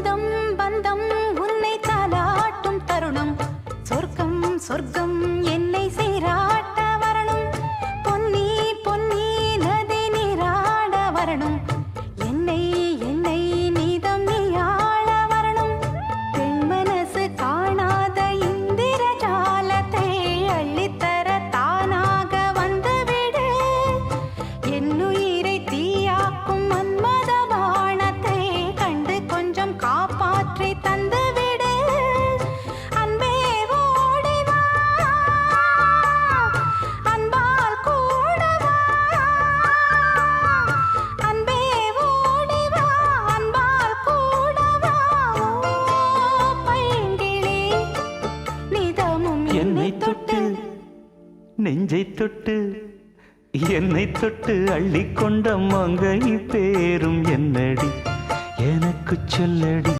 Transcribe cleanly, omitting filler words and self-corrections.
தம் பந்தம் உன்னை தாலாட்டும் தருணம் சொர்க்கம் சொர்க்கம் என்னை சீராட்ட வரணும் பொன்னி பொன்னி நதி நீராட வரணும் என்னை என்னை நீதம் நீயாள வரணும் பெண் மனசு காணாத இந்திர ஜாலத்தை அள்ளித்தர தானாக வந்துவிடு என்னுயிரை தீயாக்கும் மன்மத பாணத்தை கண்டு கொஞ்சம் காப்பாற்றி தந்துவிடு அன்பே ஓடிவா அன்பால் கூடவா அன்பே ஓடிவா அன்பால் கூடவா பைங்கிளி நிதமும் என்னை தொட்டு நெஞ்சை தொட்டு என்னை தொட்டு அள்ளிக்கொண்ட மங்கை பேரும் என்னடி எனக்கு சொல்லடி.